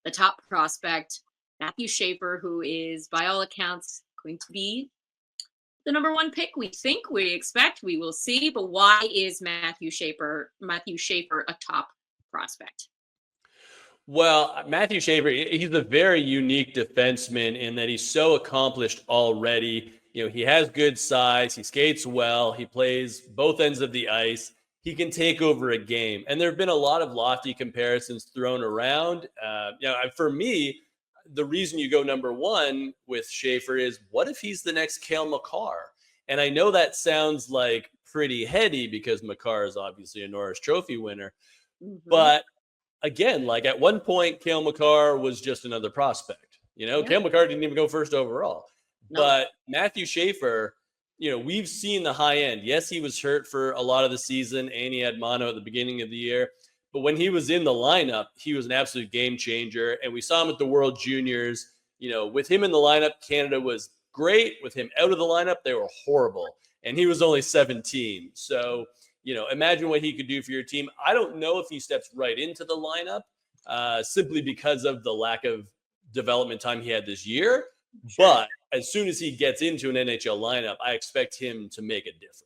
the top prospect, Matthew Schaefer, who is by all accounts going to be the number 1 pick. We think, we expect, we will see. But why is Matthew Schaefer a top prospect? Well, Matthew Schaefer, he's a very unique defenseman in that he's so accomplished already. He has good size, he skates well, he plays both ends of the ice. He can take over a game. And there have been a lot of lofty comparisons thrown around. For me, the reason you go number 1 with Schaefer is what if he's the next Cale Makar? And I know that sounds like pretty heady because Makar is obviously a Norris Trophy winner. Hmm. But again, like at one point, Cale Makar was just another prospect. Yeah. Cale Makar didn't even go first overall. No. But Matthew Schaefer, we've seen the high end. Yes, he was hurt for a lot of the season, and he had mono at the beginning of the year. But when he was in the lineup, he was an absolute game changer. And we saw him at the World Juniors. With him in the lineup, Canada was great. With him out of the lineup, they were horrible. And he was only 17. So, imagine what he could do for your team. I don't know if he steps right into the lineup simply because of the lack of development time he had this year. Sure. But as soon as he gets into an NHL lineup, I expect him to make a difference.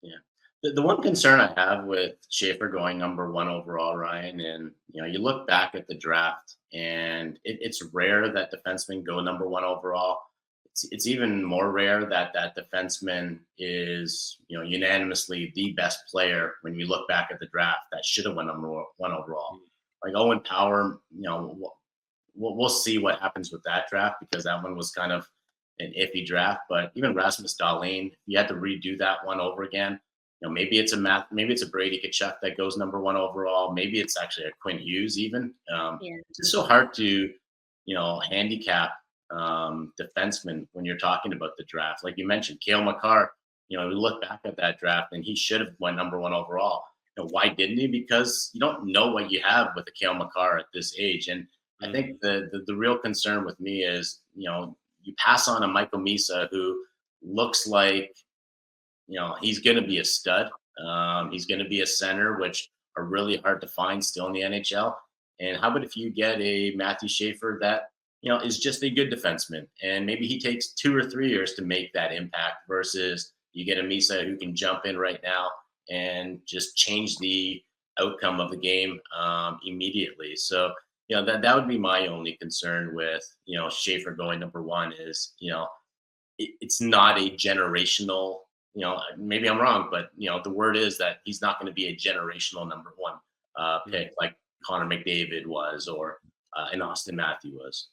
Yeah. The one concern I have with Schaefer going number 1 overall, Ryan, and you look back at the draft, and it's rare that defensemen go number 1 overall. It's even more rare that that defenseman is unanimously the best player when you look back at the draft that should have went number 1 overall. Like Owen Power, we'll see what happens with that draft because that one was kind of an iffy draft. But even Rasmus Dahlin, you had to redo that one over again. Maybe it's a Brady Tkachuk that goes number 1 overall. Maybe it's actually a Quinn Hughes even. Yeah. It's just so hard to, handicap defensemen when you're talking about the draft. Like you mentioned, Cale Makar, we look back at that draft and he should have went number 1 overall. Why didn't he? Because you don't know what you have with the Cale Makar at this age. And I think the real concern with me is, you pass on a Michael Misa who looks like, he's going to be a stud. He's going to be a center, which are really hard to find still in the NHL. And how about if you get a Matthew Schaefer that, is just a good defenseman, and maybe he takes 2 or 3 years to make that impact versus you get a Misa who can jump in right now and just change the outcome of the game immediately. So, that would be my only concern with, Schaefer going number 1 is, it's not a generational, maybe I'm wrong, but, the word is that he's not going to be a generational number 1 pick like Connor McDavid was or an Austin Matthew was.